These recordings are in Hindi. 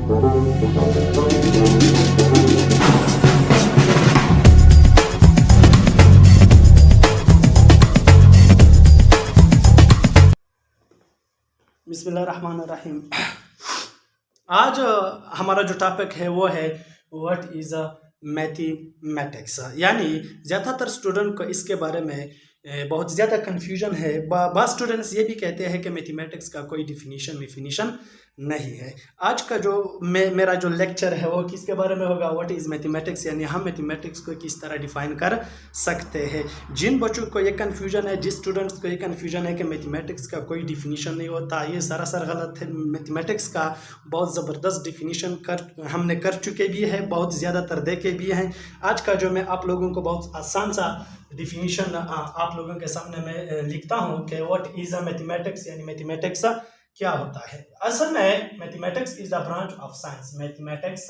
बिस्मिल्लाहिर्रहमानिर्रहीम। आज हमारा जो टॉपिक है वो है व्हाट इज़ अ मैथमेटिक्स। यानी ज़्यादातर स्टूडेंट को इसके बारे में बहुत ज़्यादा कन्फ्यूजन है। बाद स्टूडेंट्स ये भी कहते हैं कि मैथमेटिक्स का कोई डिफिनीशन नहीं है। आज का जो मेरा जो लेक्चर है वो किसके बारे में होगा, व्हाट इज़ मैथमेटिक्स, यानी हम मैथमेटिक्स को किस तरह डिफ़ाइन कर सकते हैं। जिन बच्चों को ये कन्फ्यूजन है, जिस स्टूडेंट्स को ये कन्फ्यूजन है कि मैथमेटिक्स का कोई डिफिनीशन नहीं होता, ये सरासर गलत है। मैथमेटिक्स का बहुत ज़बरदस्त डिफिनीशन हमने कर चुके भी है, बहुत ज़्यादातर देखे भी हैं। आज का जो मैं आप लोगों को बहुत आसान सा डिफिनीशन आप लोगों के सामने मैं लिखता हूँ कि व्हाट इज़ अ मैथमेटिक्स, यानी मैथमेटिक्स क्या होता है। असल में mathematics is the branch of science. Mathematics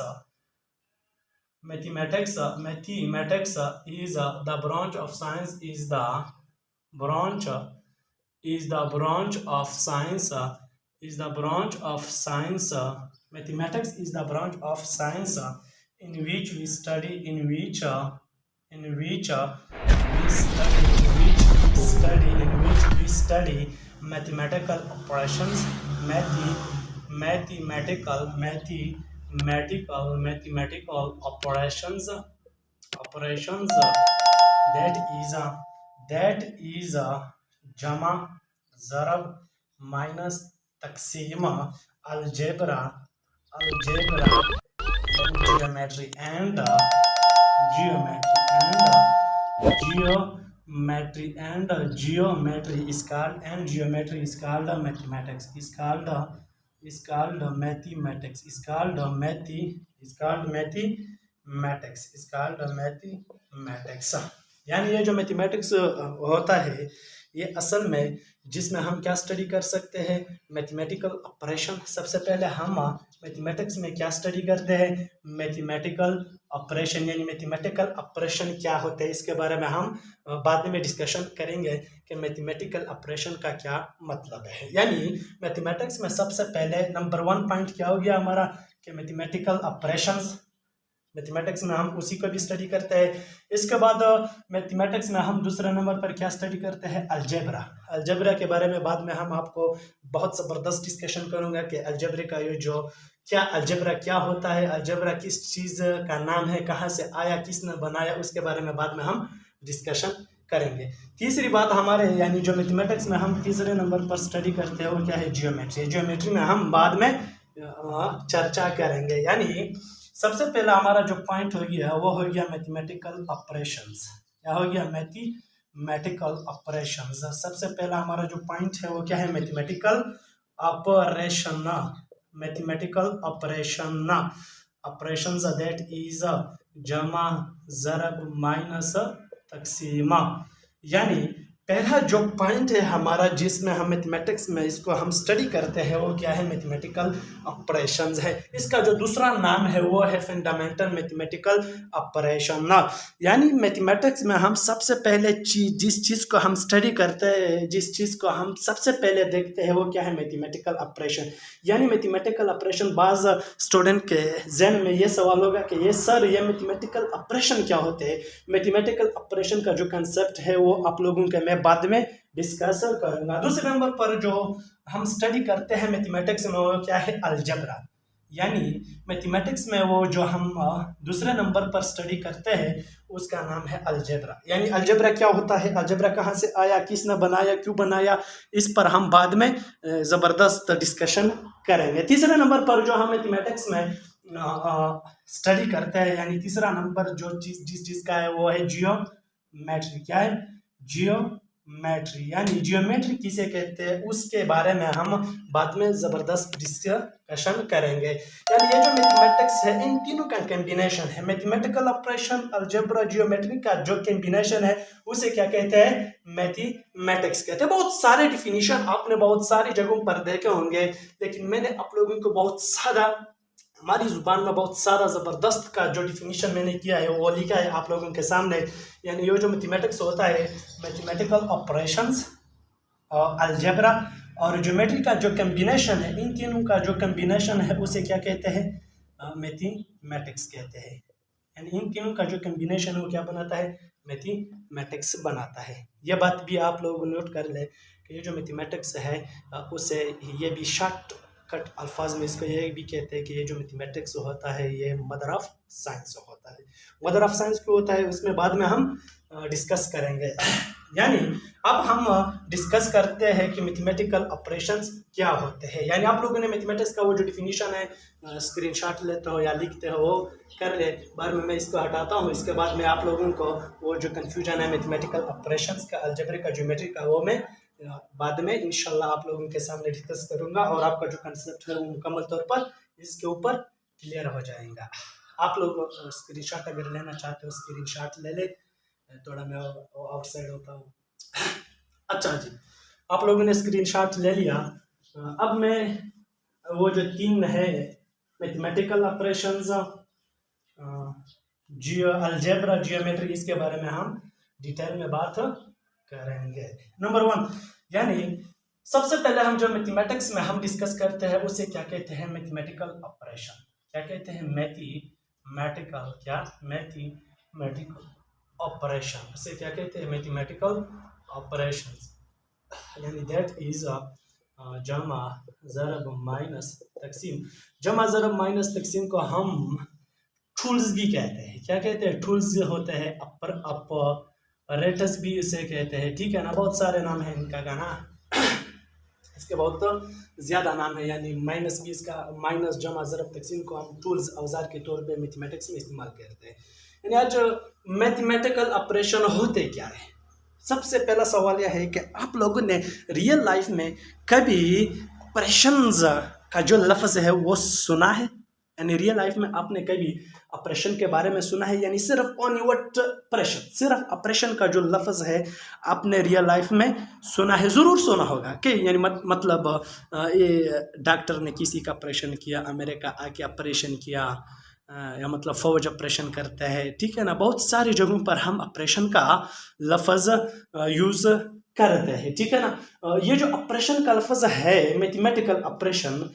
is the branch of science, is the branch of science, is the branch of science. Mathematics is the branch of science in which we study mathematical operations, mathematical operations that is jama, zarab, minus, taqseema, algebra, geometry and geometry is called mathematics, is called mathematics। यानी ये जो मैथमेटिक्स होता है ये असल में जिसमें हम क्या स्टडी कर सकते हैं, मैथमेटिकल ऑपरेशन। सबसे पहले हम मैथमेटिक्स में क्या स्टडी करते हैं, मैथमेटिकल ऑपरेशन, यानी मैथमेटिकल ऑपरेशन क्या होते हैं इसके बारे में हम बाद में डिस्कशन करेंगे कि मैथमेटिकल ऑपरेशन का क्या मतलब है। यानी मैथमेटिक्स में सबसे पहले नंबर 1 पॉइंट क्या हो गया हमारा कि मैथमेटिकल ऑपरेशंस। मैथमेटिक्स में हम उसी को भी स्टडी करते हैं। इसके बाद मैथमेटिक्स में हम दूसरे नंबर पर क्या स्टडी करते हैं, अलजेब्रा के बारे में बाद में हम आपको बहुत ज़बरदस्त डिस्कशन करूंगा कि अलजेब्रा का ये जो अलजेब्रा क्या होता है, अलजेब्रा किस चीज़ का नाम है, कहाँ से आया, किसने बनाया, उसके बारे में बाद में हम डिस्कशन करेंगे। तीसरी बात हमारे यानी जो मैथमेटिक्स में हम तीसरे नंबर पर स्टडी करते हैं वो क्या है, जियोमेट्री में हम बाद में चर्चा करेंगे। यानी सबसे पहला हमारा जो पॉइंट हो गया वो हो गया मैथमेटिकल ऑपरेशंस। क्या हो गया, मैथमेटिकल ऑपरेशंस। सबसे पहला हमारा जो पॉइंट है वो क्या है, मैथमेटिकल ऑपरेशंस दैट इज जमा, ज़रब, माइनस, तकसीमा। यानी पहला जो पॉइंट है हमारा जिसमें हम मैथमेटिक्स में इसको हम स्टडी करते हैं वो क्या है, मैथमेटिकल ऑपरेशंस है। इसका जो दूसरा नाम है वो है फंडामेंटल मैथमेटिकल ऑपरेशन। यानी मैथमेटिक्स में हम सबसे पहले जिस चीज़ को हम स्टडी करते हैं, जिस चीज़ को हम सबसे पहले देखते हैं वो क्या है, मैथमेटिकल ऑपरेशन। यानी मैथमेटिकल ऑपरेशन, बाज़ स्टूडेंट के जहन में ये सवाल होगा कि ये सर ये मैथमेटिकल ऑपरेशन क्या होते हैं। मैथमेटिकल ऑपरेशन का जो कंसेप्ट है वो आप लोगों के बाद में डिस्कस करूंगा। दूसरे नंबर पर जो हम स्टडी करते हैं मैथमेटिक्स में वो क्या है, अलजेब्रा। यानी मैथमेटिक्स में वो जो हम दूसरे नंबर पर स्टडी करते हैं उसका नाम है अलजेब्रा। यानी अलजेब्रा क्या होता है, अलजेब्रा कहाँ से आया, किसने बनाया, क्यों बनाया, इस पर हम बाद में ज़बरदस्त डिस्कशन करेंगे। तीसरे नंबर पर जो हम मैथमेटिक्स में स्टडी करते हैं, यानी तीसरा नंबर जो जिस चीज़ का है वो है जियोमेट्री। क्या है, जियोमेट्री। यानी जियोमेट्री किसे कहते हैं उसके बारे में हम बाद में ज़बरदस्त डिस्कशन करेंगे। यानी ये जो मैथमेटिक्स है इन तीनों का कॉम्बिनेशन है, मैथमेटिकल ऑपरेशन, अलजेब्रा, जियोमेट्री का जो कॉम्बिनेशन है उसे क्या कहते हैं, मैथमेटिक्स कहते हैं। बहुत सारे डिफिनीशन आपने बहुत सारी जगहों पर देखे होंगे, लेकिन मैंने आप लोगों को बहुत सारा हमारी ज़ुबान में बहुत सारा ज़बरदस्त का जो डिफिनीशन मैंने किया है वो लिखा है आप लोगों के सामने। यानी ये जो मैथमेटिक्स होता है, मैथमेटिकल ऑपरेशंस, अलजेब्रा और ज्योमेट्री का जो कॉम्बिनेशन है, इन तीनों का जो कॉम्बिनेशन है उसे क्या कहते हैं, मैथमेटिक्स कहते हैं। यानी इन तीनों का जो कम्बिनेशन है वो क्या बनाता है, मैथमेटिक्स बनाता है। ये बात भी आप लोग नोट कर ले कि ये जो मैथमेटिक्स है उसे ये भी शॉर्ट कट अल्फाज में इसको ये भी कहते हैं कि ये जो मैथमेटिक्स होता है ये मदर ऑफ साइंस होता है। मदर ऑफ साइंस क्यों होता है उसमें बाद में हम डिस्कस करेंगे। यानी अब हम डिस्कस करते हैं कि मैथमेटिकल ऑपरेशंस क्या होते हैं। यानी आप लोगों ने मैथमेटिक्स का वो जो डिफिनीशन है स्क्रीनशॉट लेते हो या लिखते हो वो कर ले, बाद में मैं इसको हटाता हूँ। इसके बाद में आप लोगों को वो जो कन्फ्यूजन है मैथमेटिकल ऑपरेशंस का, अलजेब्रिक का, ज्योमेट्री का, वो मैं बाद में इंशाल्लाह आप लोगों के सामने डिस्कस करूँगा और आपका जो कंसेप्ट है वो मुकम्मल तौर पर इसके ऊपर क्लियर हो जाएगा। आप लोग स्क्रीनशॉट अगर लेना चाहते हो स्क्रीनशॉट ले ले, थोड़ा मैं आउटसाइड होता हूँ। अच्छा जी, आप लोगों ने स्क्रीनशॉट ले लिया। अब मैं वो जो तीन है मैथमेटिकल ऑपरेशंस, अलजेब्रा, जियोमेट्री, इसके बारे में हम डिटेल में बात करेंगे। नंबर 1, यानी सबसे पहले हम जो मैथमेटिक्स में हम डिस्कस करते हैं उसे क्या कहते हैं, मैथमेटिकल ऑपरेशन। क्या कहते हैं, मैथमेटिकल, क्या मैथमेटिकल ऑपरेशन, उसे क्या कहते हैं, मैथमेटिकल ऑपरेशंस। यानी दैट इज जमा ज़रब माइनस तकसीम। जमा ज़रब माइनस तकसीम को हम टूल्स भी कहते हैं। क्या कहते हैं, टूल्स होते हैं, ऑपरेटर्स भी इसे कहते हैं। ठीक है ना, बहुत सारे नाम हैं इनका का ना, इसके बहुत ज़्यादा नाम है। यानी माइनस भी इसका, माइनस जमा ज़रब तकसीम को हम टूल्स, औजार के तौर पे मैथमेटिक्स में इस्तेमाल करते हैं। यानी आज मैथमेटिकल ऑपरेशन होते क्या है। सबसे पहला सवाल यह है कि आप लोगों ने रियल लाइफ में कभी ऑपरेशंस का जो लफ्ज़ है वो सुना है। यानी रियल लाइफ में आपने कभी ऑपरेशन के बारे में सुना है, यानी सिर्फ ऑन वर्ड ऑपरेशन, सिर्फ ऑपरेशन का जो लफ्ज़ है आपने रियल लाइफ में सुना है, ज़रूर सुना होगा कि यानी मतलब ये डॉक्टर ने किसी का ऑपरेशन किया, अमेरिका आके ऑपरेशन किया, या मतलब फौज ऑपरेशन करता है। ठीक है ना, बहुत सारी जगहों पर हम ऑपरेशन का लफ्ज़ यूज़ करते हैं। ठीक है ना, ये जो ऑपरेशन का लफ्ज़ है मैथमेटिकल ऑपरेशन,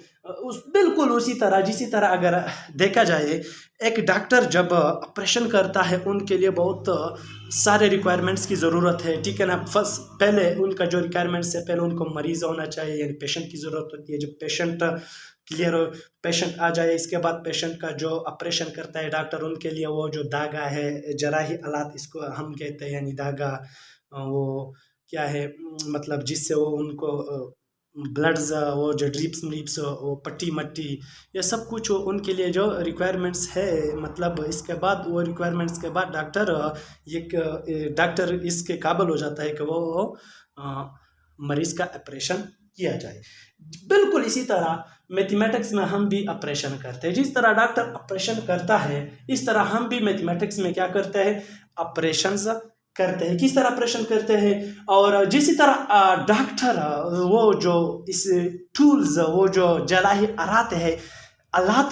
उस बिल्कुल उसी तरह जिसी तरह अगर देखा जाए एक डॉक्टर जब ऑपरेशन करता है उनके लिए बहुत सारे रिक्वायरमेंट्स की ज़रूरत है। ठीक है ना, फर्स्ट पहले उनका जो रिक्वायरमेंट्स है, पहले उनको मरीज़ होना चाहिए, यानी पेशेंट की ज़रूरत होती है। जब पेशेंट क्लियर हो, पेशेंट आ जाए, इसके बाद पेशेंट का जो ऑपरेशन करता है डॉक्टर, उनके लिए वो जो धागा है, जराही आलात इसको हम कहते हैं, यानी धागा वो क्या है, मतलब जिससे वो उनको ब्लड्स, वो जो ड्रिप्स वो पट्टी मट्टी, ये सब कुछ उनके लिए जो रिक्वायरमेंट्स है। मतलब इसके बाद वो रिक्वायरमेंट्स के बाद डॉक्टर इसके काबिल हो जाता है कि वो मरीज़ का ऑपरेशन किया जाए। बिल्कुल इसी तरह मैथमेटिक्स में हम भी ऑपरेशन करते हैं। जिस तरह डॉक्टर ऑपरेशन करता है इस तरह हम भी मैथमेटिक्स में क्या करते हैं, ऑपरेशंस करते हैं। किस तरह ऑपरेशन करते हैं, और जिस तरह डॉक्टर वो जो इस टूल्स, वो जो जराही आलात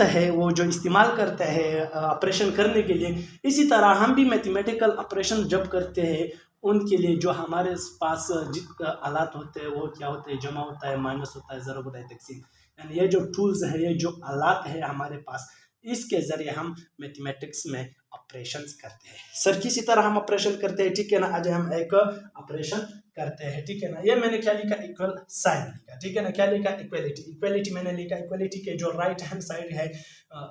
है वो जो इस्तेमाल करते हैं ऑपरेशन करने के लिए, इसी तरह हम भी मैथमेटिकल ऑपरेशन जब करते हैं उनके लिए जो हमारे पास जितने आलात होते हैं वो क्या होते हैं, जमा होता है, माइनस होता है, ज़रब होता है, तकसीम। यानी ये जो टूल्स है, ये जो आलात है हमारे पास, इसके ज़रिए हम मैथमेटिक्स में ऑपरेशंस करते हैं। सर किसी तरह हम ऑपरेशन करते हैं। ठीक है ना, आज हम एक ऑपरेशन करते हैं। ठीक है ना, ये मैंने क्या लिखा, इक्वल साइन लिखा। ठीक है ना, क्या लिखा, इक्वलिटी मैंने लिखा। इक्वलिटी के जो राइट हैंड साइड है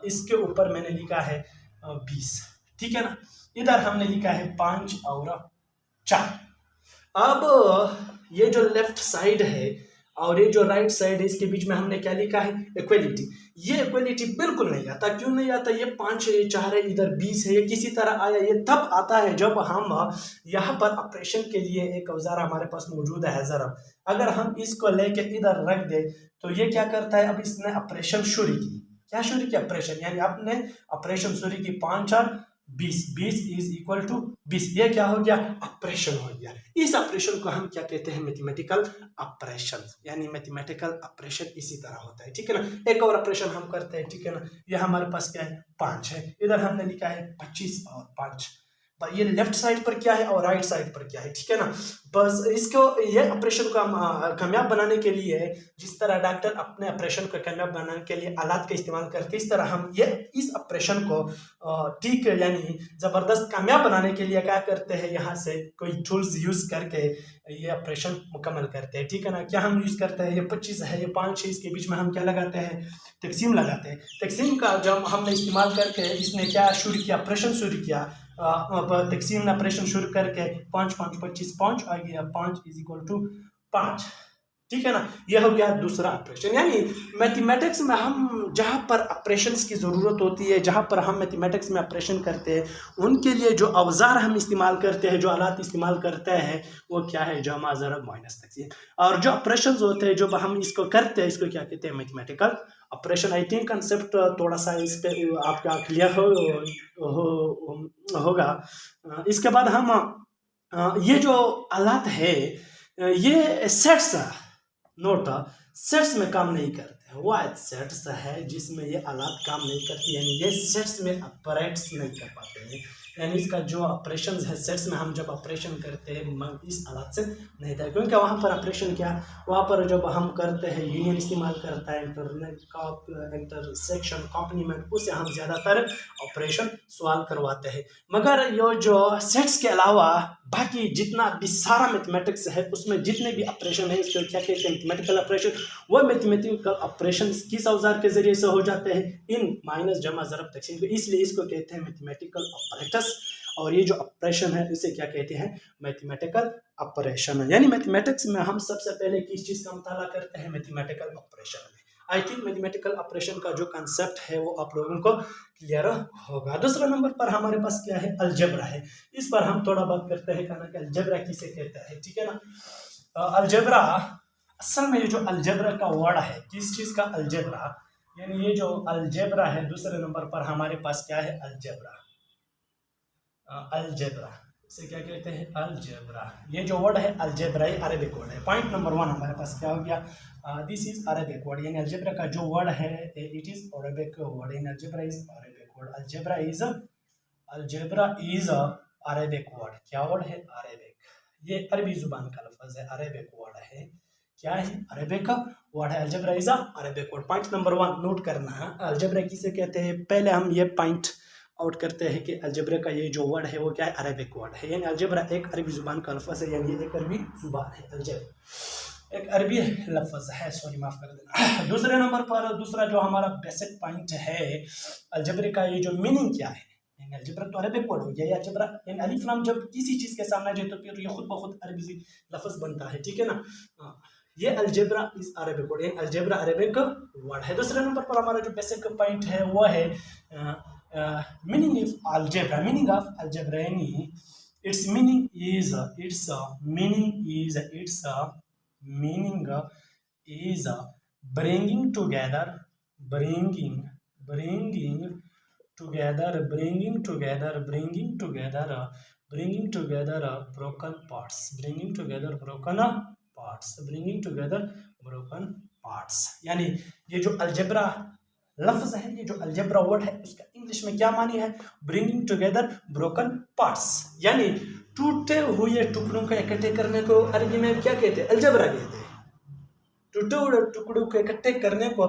इसके ऊपर मैंने लिखा है 20। ठीक है ना, इधर हमने लिखा है 5 और 4। अब ये जो लेफ्ट साइड है और ये जो राइट साइड है इसके बीच में हमने क्या लिखा है, इक्वलिटी। ये इक्वलिटी बिल्कुल नहीं आता। क्यों नहीं आता, ये 5 है, ये 4 है, इधर 20 है, ये किसी तरह आया। ये तब आता है जब हम यहाँ पर ऑपरेशन के लिए एक औजार हमारे पास मौजूद है, ज़रब। अगर हम इसको लेके इधर रख दे तो ये क्या करता है, अब इसने ऑपरेशन शुरू की। क्या शुरू किया, ऑपरेशन। यानी आपने ऑपरेशन शुरू की 5 और 20, 20 इज इक्वल टू 20। ये क्या हो गया, ऑपरेशन हो गया। इस ऑपरेशन को हम क्या कहते हैं, मैथमेटिकल ऑपरेशन। यानी मैथमेटिकल ऑपरेशन इसी तरह होता है। ठीक है ना, एक और ऑपरेशन हम करते हैं। ठीक है ना, ये हमारे पास क्या है, 5 है, इधर हमने लिखा है 25 और 5। ये लेफ्ट साइड पर क्या है और राइट साइड पर क्या है, ठीक है ना। बस इसको ये ऑपरेशन को कामयाब बनाने के लिए जिस तरह डॉक्टर अपने ऑपरेशन को कामयाब बनाने के लिए आलात का इस्तेमाल करते हैं, इस तरह हम ये इस ऑपरेशन को ठीक यानी ज़बरदस्त कामयाब बनाने के लिए क्या करते हैं, यहाँ से कोई टूल्स यूज़ करके ये ऑपरेशन मुकम्मल करते हैं, ठीक है ना। क्या हम यूज़ करते हैं, ये 25 है, ये 5 है, इसके बीच में हम क्या लगाते हैं, तकसीम लगाते हैं। तकसीम का जब हमने इस्तेमाल करके इसने क्या शुरू किया, ऑपरेशन शुरू किया, तकसीम ने ऑपरेशन शुरू करके 5 5 25 5 आ गया, 5 = 5, ठीक है ना। यह हो गया दूसरा ऑपरेशन। यानी मैथमेटिक्स में हम जहाँ पर ऑपरेशंस की ज़रूरत होती है, जहाँ पर हम मैथमेटिक्स में ऑपरेशन करते हैं, उनके लिए जो औजार हम इस्तेमाल करते हैं, जो आलात इस्तेमाल करते हैं, वो क्या है, जमा ज़रब माइनस तकसीम। और जो ऑपरेशंस होते हैं जब हम इसको करते हैं, इसको क्या कहते हैं, mathematical operation. I think concept थोड़ा सा इस पे आपका क्लियर होगा। इसके बाद हम ये जो आलात है, ये सेट्स नोट सेट्स में काम नहीं करते हैं। वो सेट्स है जिसमें ये आलात काम नहीं करती, यानी ये सेट्स में ऑपरेट्स नहीं कर पाते हैं। यानी इसका जो ऑपरेशन है सेट्स में हम जब ऑपरेशन करते हैं इस आलात से नहीं था, क्योंकि वहाँ पर ऑपरेशन क्या, वहाँ पर जब हम करते हैं यूनियन इस्तेमाल करता है, इंटरसेक्शन, कॉम्प्लीमेंट, उससे हम ज़्यादातर ऑपरेशन सॉल्व करवाते हैं। मगर ये जो सेट्स के अलावा बाकी जितना भी सारा मैथमेटिक्स है, उसमें जितने भी ऑपरेशन है, इसको क्या कहते हैं, मैथमेटिकल ऑपरेशन। वो मैथमेटिकल ऑपरेशन किस औजार के जरिए से हो जाते हैं, इन माइनस जमा ज़रब तकसीम, इसलिए इसको कहते हैं मैथमेटिकल ऑपरेटर्स। और ये जो ऑपरेशन है इसे क्या कहते हैं, मैथमेटिकल ऑपरेशन। यानी मैथमेटिक्स में हम सबसे पहले किस चीज़ का मुताला करते हैं, मैथमेटिकल ऑपरेशन में। आई थिंक मैथमेटिकल ऑपरेशन का जो कंसेप्ट है वो आप लोगों को क्लियर होगा। दूसरे नंबर पर हमारे पास क्या है, अलजेब्रा है। इस पर हम थोड़ा बात करते हैं कि अलजेब्रा किसे कहते हैं, ठीक है ना। अलजेब्रा असल में ये जो अलजेब्रा का वर्ड है, किस चीज़ का, अलजेब्रा, यानी ये जो अलजेब्रा है, दूसरे नंबर पर हमारे पास क्या है, अलजेब्रा। अलजेब्रा इसे क्या कहते हैं, अलजेब्रा। ये जो वर्ड है अलजेब्रा, ये अरेबिक वर्ड है। पॉइंट नंबर 1 हमारे पास क्या हो गया, दिस इज अरेबिक वर्ड। यानी अलजेब्रा का जो वर्ड है it is Arabic word. In algebra is Arabic word. Algebra is Arabic word. क्या वर्ड है, अरेबिक। ये अरबी जुबान का लफ्ज है, अरेबिक वर्ड है। क्या है, अरेबिक वर्ड है। Algebra is Arabic word. Point number 1 note करना है, अलजेब्रा किसे कहते हैं। पहले हम ये पॉइंट आउट करते हैं कि अलजेब्रा का ये जो वर्ड है वो क्या है, अरेबिक वर्ड है। यानी अलजेब्रा एक अरबी जुबान का लफ्ज है, यानी एक अरबी जुबान है। अलजेब्रा एक अरबी लफ्ज है, सॉरी माफ कर देना। दूसरे नंबर पर दूसरा जो हमारा बेसिक पॉइंट है अलजेब्रा का, ये जो मीनिंग क्या है। अलजेब्रा तो अरबिक वर्ड हो गया। अलजेब्रा यानी अलिफ लाम जब किसी चीज के सामने जाए तो फिर ये खुद ब खुद अरबी लफ्ज बनता है, ठीक है ना। ये अलजेब्रा इज अरबिक वर्ड, यानी अलजेब्रा अरबिक वर्ड है। दूसरे नंबर पर हमारा जो बेसिक पॉइंट है वो है meaning of algebra. Meaning of algebra यानी its meaning is bringing together broken parts। यानी ये जो अलजेब्रा लफ्ज है, ये जो अलजेब्रा वर्ड है, उसका इंग्लिश में क्या मानी है, ब्रिंगिंग टुगेदर ब्रोकन पार्ट्स। यानी टूटे हुए टुकड़ों को इकट्ठे करने को अरबी में क्या कहते हैं, अलजेब्रा कहते हैं। टूटे हुए टुकड़ों को इकट्ठे करने को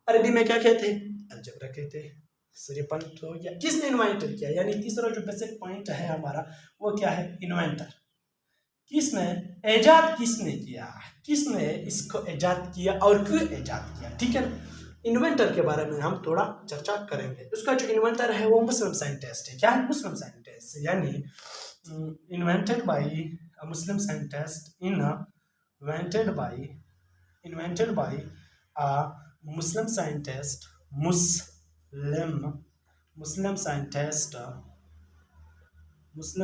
अरबी में क्या कहते हैं, अलजेब्रा कहते हैं। सर ये पॉइंट हो गया, किसने इन्वेंट किया। यानी तीसरा जो बेसिक पॉइंट है हमारा वो क्या है, इन्वेंटर। किसने इजाद किया, किसने इसको इजाद किया और क्यों इजाद किया, ठीक है। इन्वेंटर के बारे में हम थोड़ा चर्चा करेंगे। उसका जो इन्वेंटर है वो मुस्लिम साइंटिस्ट है। क्या है, मुस्लिम साइंटिस्ट, यानी invented by a Muslim scientist invented by a Muslim scientist, Muslim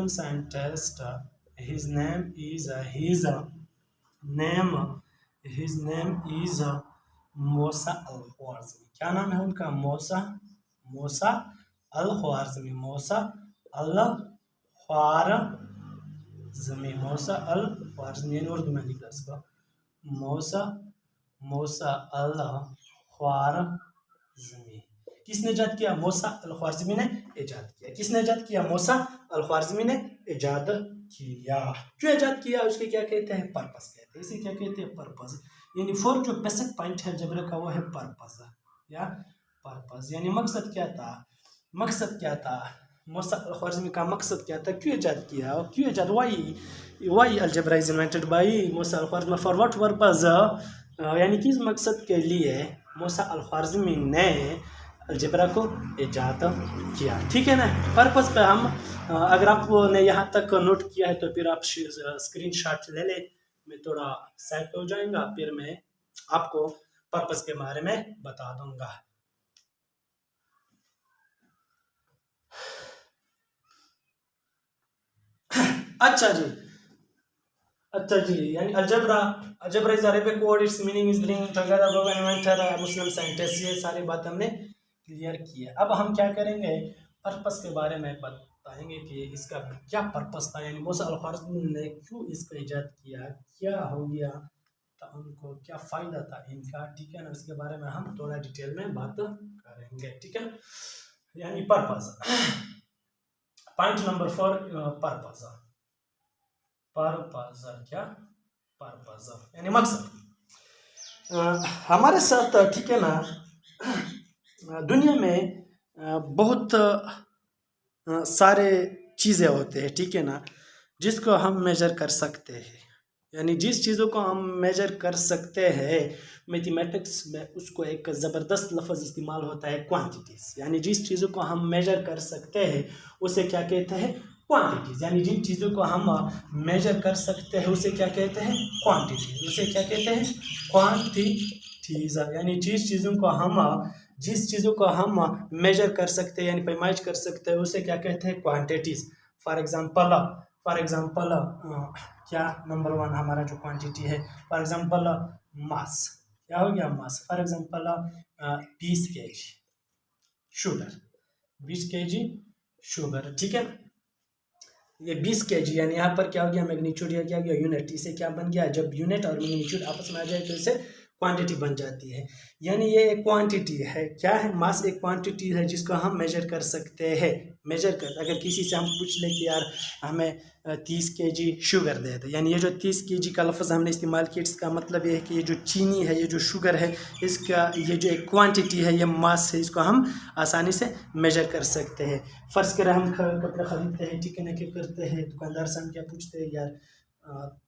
scientist. his name is मूसा अल-ख्वारिज़मी। क्या नाम है उनका, मूसा अल-ख्वारिज़मी। मूसा अल-ख्वारिज़मी उर्दू में लिखा इसका, मूसा अल-ख्वारिज़मी। किसने ईजाद किया? मूसा अल-ख्वारिज़मी ने ईजाद किया। किसने ईजाद किया? मूसा अल-ख्वारिज़मी ने ईजाद किया। क्यों ईजाद किया? उसके क्या कहते हैं? पर्पस कहते हैं। इसे क्या कहते हैं? पर्पस। यानी फोर जो बेसिक पॉइंट है अलजेब्रा का वो है पर्पस या पर्पस। यानी मकसद क्या था? मकसद क्या था? मूसा अल-ख्वारिज़मी का मकसद क्या था? क्यों ईजाद किया? और क्यों ईजाद? Why algebra is invented by Musa al-Khwarizmi for what purpose? यानी किस मकसद के लिए मूसा अल-ख्वारिज़मी ने अलजेब्रा को ईजाद किया। ठीक है ना। पर्पस पे हम अगर आपने यहाँ तक नोट किया है तो फिर आप स्क्रीनशॉट ले लें। मैं थोड़ा साइड पे हो जाएगा, फिर मैं आपको पर्पस के बारे में बता दूंगा। अच्छा जी, यानी algebra is Arabic word, it's meaning is bringing together the inventor Muslim scientist. ये सारी बात हमने क्लियर की है। अब हम क्या करेंगे? पर्पस के बारे में बताएंगे कि इसका क्या पर्पस था, यानी मूसा अल-ख्वारिज़मी ने क्यों इसका ईजाद किया, क्या हो गया तो उनको क्या फ़ायदा था इनका। ठीक है ना। इसके बारे में हम थोड़ा डिटेल में बात करेंगे। ठीक है। यानी पर्पस, पॉइंट नंबर 4, पर्पस। क्या? पर्पस यानी मकसद। हमारे साथ, ठीक है ना, दुनिया में बहुत सारे चीज़ें होते हैं, ठीक है ना, जिसको हम मेजर कर सकते हैं। यानी जिस चीज़ों को हम मेजर कर सकते हैं, मैथमेटिक्स में उसको एक ज़बरदस्त लफ्ज़ इस्तेमाल होता है, क्वांटिटीज़। यानी जिस चीज़ों को हम मेजर कर सकते हैं उसे क्या कहते हैं? क्वांटिटीज़। यानी जिन चीज़ों को हम मेजर कर सकते हैं उसे क्या कहते हैं? क्वांटिटीज़। उसे क्या कहते हैं? क्वांटिटीज़। यानी जिस चीज़ों को हम मेजर कर सकते हैं यानी पैमाइश कर सकते हैं उसे क्या कहते हैं? क्वांटिटीज़। फॉर एग्जांपल क्या? नंबर 1 हमारा जो क्वांटिटी है, फॉर एग्जांपल मास। क्या हो गया? Mass. For example 20 kg sugar, 20 kg sugar. ठीक है। ये 20 kg यानी यहाँ पर क्या हो गया? मैग्नीट्यूड या क्या गया? यूनिट। इसे क्या बन गया? जब यूनिट और मैग्नीट्यूड आपस में आ जाए तो इसे क्वांटिटी बन जाती है। यानी ये एक क्वांटिटी है। क्या है? मास एक क्वांटिटी है जिसको हम मेजर कर सकते हैं। अगर किसी से हम पूछ लें कि यार हमें 30 kg शुगर दे दो, यानी ये जो 30 kg का लफ्ज़ हमने इस्तेमाल किया, इसका मतलब ये है कि ये जो चीनी है, ये जो शुगर है, इसका ये जो एक क्वांटिटी है, ये मास है, इसको हम आसानी से मेजर कर सकते हैं। फ़र्ज़ करें हम कपड़े ख़रीदते हैं, ठीक है ना, क्या करते हैं? दुकानदार से हम क्या पूछते हैं? यार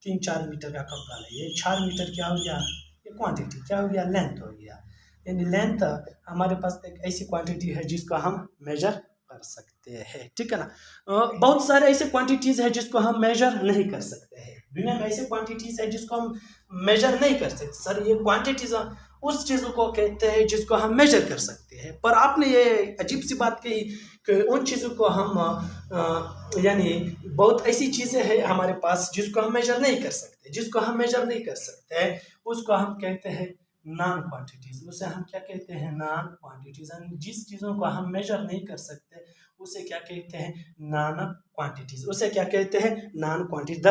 3-4 मीटर का कपड़ा ले। ये 4 मीटर क्या हो गया? ये क्वांटिटी क्या हो गया? लेंथ हो गया। यानी लेंथ हमारे पास एक ऐसी क्वांटिटी है जिसको हम मेजर कर सकते हैं। ठीक है ना। बहुत सारे ऐसे क्वांटिटीज़ है जिसको हम मेजर नहीं कर सकते हैं। दुनिया में ऐसे क्वांटिटीज़ है जिसको हम मेजर नहीं कर सकते। सर ये क्वांटिटीज़ उस चीज़ों को कहते हैं जिसको हम मेजर कर सकते हैं। पर आपने ये अजीब सी बात कही कि उन चीज़ों को हम यानी बहुत ऐसी चीज़ें हैं हमारे पास जिसको हम मेजर नहीं कर सकते। उसको हम कहते हैं नॉन क्वांटिटीज़। उसे हम क्या कहते हैं? Non quantities. जिस चीज़ों को हम मेजर नहीं कर सकते उसे क्या कहते हैं? Non quantities. उसे क्या कहते हैं? Non quantity.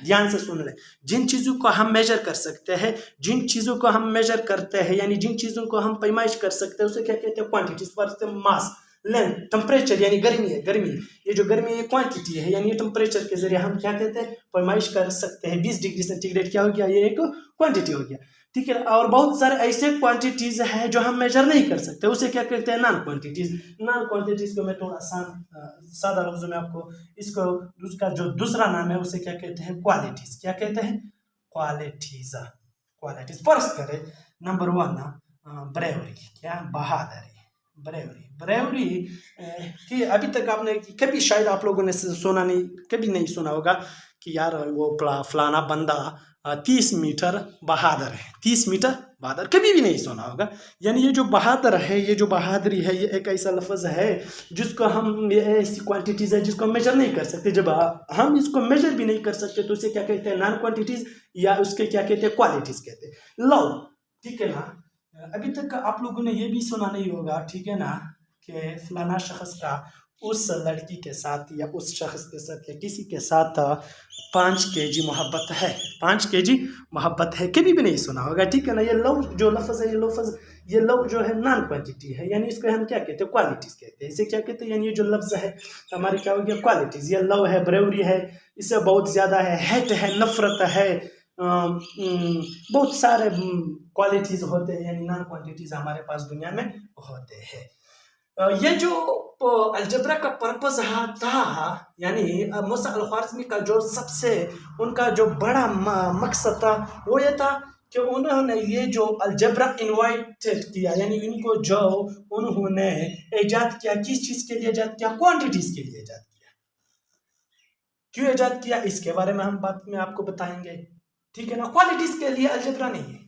ध्यान से सुन लें। जिन चीज़ों को हम मेजर कर सकते हैं, जिन चीज़ों को हम मेजर करते हैं, यानी जिन चीज़ों को हम पैमाइश कर सकते हैं उसे क्या कहते हैं? Quantities. For mass, length, temperature, यानी गर्मी। ये जो गर्मी है क्वांटिटी है, यानी टेम्परेचर के जरिए हम क्या कहते हैं? पैमाइश कर सकते हैं। 20 डिग्री सेंटीग्रेड क्या हो गया? ये एक क्वांटिटी हो गया। ठीक है। और बहुत सारे ऐसे क्वांटिटीज़ है जो हम मेजर नहीं कर सकते, उसे क्या कहते हैं? Non quantities. नॉन क्वांटिटीज़ को मैं थोड़ा सादा लफ्ज़ों में आपको इसको उसका जो दूसरा नाम है उसे क्या कहते हैं? क्वालिटीज़। क्या कहते हैं? क्वालिटीज़। फर्स्ट करें नंबर 1 ब्रेवरी। क्या? बहादुरी। ब्रेवरी कि अभी तक आपने कभी शायद आप लोगों ने कभी नहीं सुना होगा कि यार वो फलाना बंदा 30 मीटर बहादुर है। 30 मीटर बहादुर कभी भी नहीं सुना होगा। यानी ये जो बहादुर है, ये जो बहादुरी है, ये एक ऐसा लफ्ज़ है जिसको हम, ये ऐसी क्वांटिटीज़ है जिसको हम मेजर नहीं कर सकते। जब हम इसको मेजर भी नहीं कर सकते तो उसे क्या कहते हैं? नॉन क्वांटिटीज़, या उसके क्या कहते हैं? क्वालिटीज़ कहते हैं। लव। ठीक है ना। अभी तक आप लोगों ने ये भी सुना नहीं होगा, ठीक है ना, कि फलाना शख्स का उस लड़की के साथ या उस शख्स के साथ या किसी के साथ 5 kg मोहब्बत है। 5 kg मोहब्बत है, कभी भी नहीं सुना होगा। ठीक है ना। ये लव जो लफ्ज़ है, ये लफ्ज़ ये लव जो है नॉन क्वांटिटी है, यानी इसको हम क्या कहते हैं, क्वालिटीज कहते हैं। इसे क्या कहते हैं, यानी ये जो लफ्ज है हमारे क्या हो गया, क्वालिटीज। ये लव है, ब्रेवरी है, इससे बहुत ज्यादा है, हेट है, नफरत है, बहुत सारे क्वालिटीज होते हैं, यानी नॉन क्वांटिटीज हमारे पास दुनिया में होते हैं। ये जो अलजेब्रा का पर्पस था, यानी मूसा अल ख्वारिज़मी का जो सबसे उनका जो बड़ा मकसद था वो ये था कि उन्होंने ये जो अलजेब्रा इन्वाइटेड किया, यानी इनको जो उन्होंने ईजाद किया, किस चीज़ के लिए ईजाद किया, क्वांटिटीज़ के लिए ईजाद किया। क्यों ईजाद किया इसके बारे में हम बाद में आपको बताएंगे, ठीक है ना। क्वालिटीज़ के लिए अलजेब्रा नहीं है,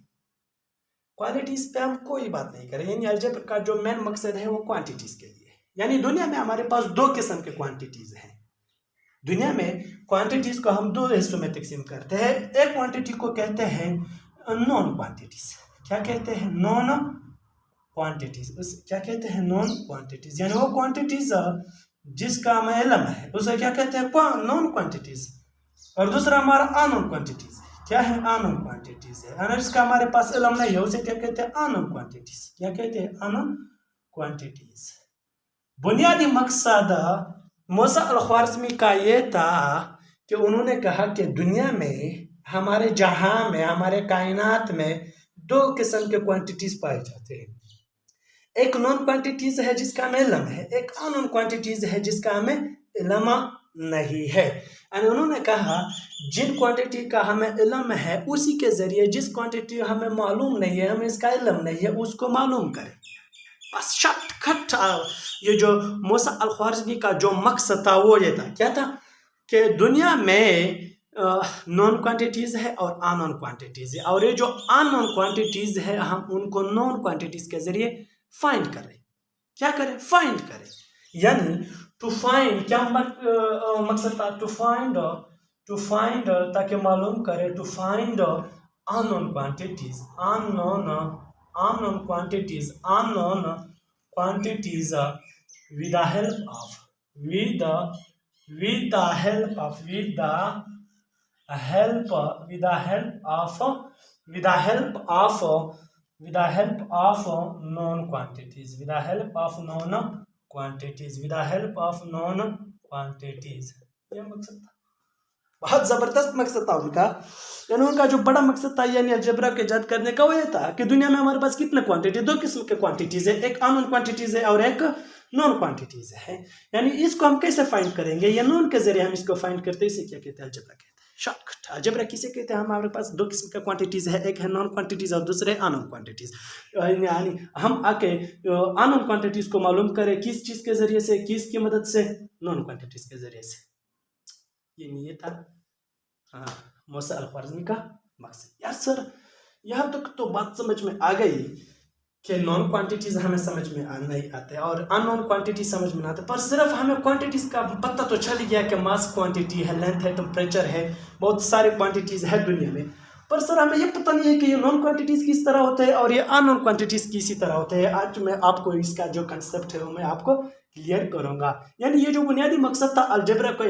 क्वालिटीज पे हम कोई बात नहीं करें, यानी अलजेब्रा का जो मेन मकसद है वो क्वांटिटीज के लिए। यानी दुनिया में हमारे पास दो किस्म के क्वांटिटीज हैं। दुनिया में क्वांटिटीज को हम दो हिस्सों में तकसीम करते हैं। एक क्वांटिटी को कहते हैं नॉन क्वांटिटीज। क्या कहते हैं, नॉन क्वांटिटीज। क्या कहते हैं, नॉन क्वांटिटीज, यानी वो क्वांटिटीज जिसका हमें इल्म है उसे क्या कहते हैं, नॉन क्वांटिटीज। और दूसरा हमारा अननोन क्वांटिटीज। क्या है, अननोन क्वांटिटीज है, और इसका हमारे पास इल्म नहीं है, उसे क्या कहते हैं, अननोन क्वांटिटीज। क्या कहते हैं, अननोन क्वांटिटीज। बुनियादी मकसद मूसा अल ख्वारिज़मी का ये था कि उन्होंने कहा कि दुनिया में, हमारे जहां में, हमारे कायनात में दो किस्म के क्वांटिटीज पाए जाते हैं। एक नॉन क्वांटिटीज है जिसका हमें इल्म है, एक अननोन क्वांटिटीज है जिसका हमें इल्म नहीं है। और उन्होंने कहा जिन क्वांटिटी का हमें इल्म है उसी के जरिए, जिस क्वांटिटी हमें मालूम नहीं है, हमें इसका इल्म नहीं है, उसको मालूम करें। बस शॉर्टकट ये जो मूसा अल ख्वारिज़मी का जो मकसद था वो ये था, क्या था कि दुनिया में नॉन क्वांटिटीज है और अननोन क्वांटिटीज है, और ये जो अननोन क्वांटिटीज है हम उनको नॉन क्वांटिटीज के जरिए फाइंड करें। क्या करें, फाइंड करें। यानी टू फाइंड, क्या मकसद था, टू फाइंड ताकि मालूम करे, to find unknown quantities, unknown quantities with the help of with the help of known quantities, with the help of known quantities, with the help of known quantities। ये मकसद था, बहुत जबरदस्त मकसद था उनका। यानी उनका जो बड़ा मकसद था यानी अलजेब्रा के इजाद करने का वो ये था कि दुनिया में हमारे पास कितने क्वांटिटी, दो किस्म के क्वांटिटीज है, एक अननोन क्वांटिटीज है और एक नॉन क्वांटिटीज है। यानी इसको हम कैसे फाइंड करेंगे, या नॉन के जरिए हम इसको फाइंड करते हैं, इसे क्या कहते हैं, अलजेब्रा कहते हैं। शॉर्टकट, अलजेब्रा किसे कहते हैं, हमारे पास दो किस्म का क्वांटिटीज है, एक है नॉन क्वांटिटीज और दूसरे अननोन क्वांटिटीज। यानी हम आके अननोन क्वांटिटीज को मालूम करें किस चीज के जरिए से, किसकी मदद से, नॉन क्वांटिटीज के जरिए से। ये था मूसा अल ख्वारिज़मी का मकसद। यार सर यहाँ तक तो बात समझ में आ गई कि नॉन क्वांटिटीज हमें समझ में नहीं आते और अननोन क्वांटिटी समझ में आते, पर सिर्फ हमें क्वांटिटीज का पता तो चल गया कि मास क्वांटिटी है, लेंथ है, टेम्परेचर है, बहुत सारे क्वांटिटीज है दुनिया में। पर सर हमें ये पता नहीं है कि ये नॉन क्वांटिटीज किस तरह होते हैं और ये अननोन क्वांटिटीज किसी तरह होते हैं। आज मैं आपको इसका जो कंसेप्ट है वो मैं आपको क्लियर करूंगा। यानी ये जो बुनियादी मकसद था अलजेब्रा को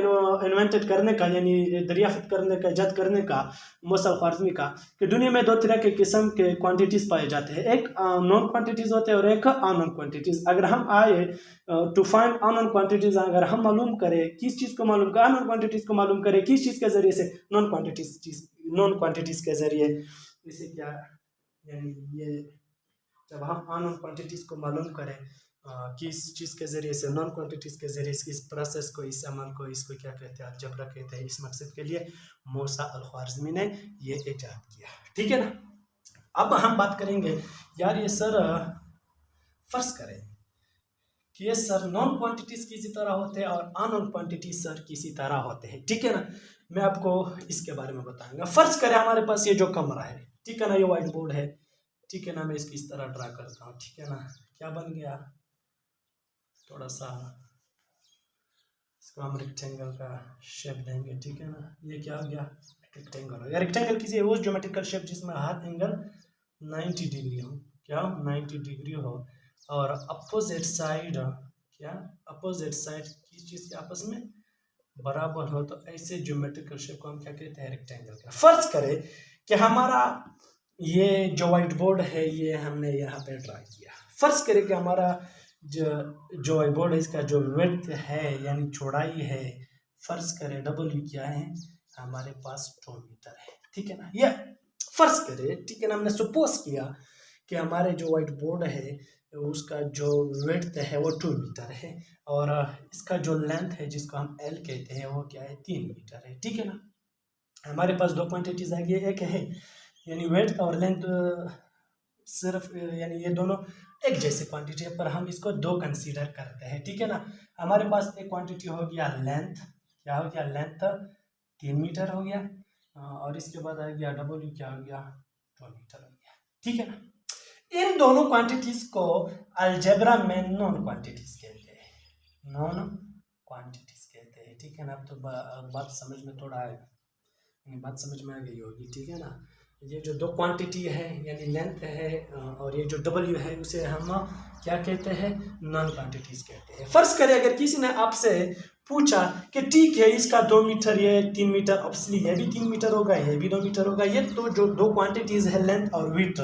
इन्वेंटेड करने का, यानी दरियाफ्त करने का, इजाद करने का मूसा अल ख्वारिज़मी का, कि दुनिया में दो तरह के किस्म के क्वांटिटीज पाए जाते हैं, एक नॉन क्वांटिटीज होते हैं और एक अननोन क्वांटिटीज। अगर हम आए टू फाइंड अननोन क्वांटिटीज, अगर हम मालूम करें किस चीज़ को मालूम करें, अननोन क्वांटिटीज को मालूम करें किस चीज़ के जरिए से, नॉन क्वांटिटीज के जरिए। इसे क्या, यानी ये जब हम अननोन क्वांटिटीज को मालूम करें किस चीज़ के ज़रिए से, नॉन क्वांटिटीज के ज़रिए से, इस प्रोसेस को, इस अमल को, इसको क्या कहते हैं, अलजेब्रा कहते हैं। इस मकसद के लिए मूसा अल ख्वारिज़मी ने ये इजाद किया, ठीक है ना। अब हम बात करेंगे यार ये सर फर्ज करें कि ये सर नॉन क्वांटिटीज किसी तरह होते हैं और अननोन क्वांटिटीज सर किसी तरह होते हैं, ठीक है ना। मैं आपको इसके बारे में बताऊंगा। फर्ज करें हमारे पास ये जो कमरा है, ठीक है ना, ये व्हाइट बोर्ड है, ठीक है ना, मैं इसको इस तरह ड्रा करता हूँ, ठीक है ना। क्या बन गया, थोड़ा सा इसको हम रेक्टेंगल का शेप देंगे, ठीक है ना। ये क्या हो गया, रेक्टेंगल हो गया। रेक्टेंगल किसी वो ज्योमेट्रिकल शेप जिसमें हर एंगल 90 डिग्री हो, क्या 90 डिग्री हो, और अपोजिट साइड, क्या अपोजिट साइड किस चीज़ के आपस में बराबर हो, तो ऐसे ज्योमेट्रिकल शेप को हम क्या कहते हैं, रेक्टेंगल का। फर्ज करें कि हमारा ये जो वाइट बोर्ड है ये हमने यहाँ पे ड्रा किया। फर्ज करें कि हमारा जो वाइट बोर्ड है इसका जो विड्थ है यानी चौड़ाई है, फर्ज करें डब्ल्यू क्या है हमारे पास 2 मीटर है, ठीक है ना। ये फर्ज करें, ठीक है ना, हमने सपोज किया कि हमारे जो वाइट बोर्ड है उसका जो विड्थ है वो 2 मीटर है और इसका जो लेंथ है जिसको हम एल कहते हैं वो क्या है 3 मीटर है, ठीक है ना। हमारे पास दो क्वांटिटीज आ गई, एक है यानी विड्थ और लेंथ सिर्फ यानी ये दोनों एक जैसे क्वांटिटी है पर हम इसको दो कंसीडर करते हैं, ठीक है ना। हमारे पास एक क्वांटिटी हो गया लेंथ, क्या हो गया लेंथ 3 मीटर हो गया और इसके बाद आ गया डब्ल्यू क्या हो गया 2 मीटर हो गया, ठीक है ना। इन दोनों क्वांटिटीज को अलजेब्रा में नॉन क्वांटिटीज कहते हैं, नॉन क्वांटिटीज कहते हैं, ठीक है ना। अब तो बात समझ में थोड़ा बात समझ में आ गई होगी, ठीक है ना। ये जो दो क्वांटिटी है यानी लेंथ है और ये जो डब्ल्यू है उसे हम क्या कहते हैं नॉन क्वांटिटीज कहते हैं। फर्ज करें अगर किसी ने आपसे पूछा कि ठीक है इसका 2 मीटर ये 3 मीटर, ऑब्वियसली ये भी 3 मीटर होगा ये भी 2 मीटर होगा, ये तो जो दो क्वांटिटीज है लेंथ और विड्थ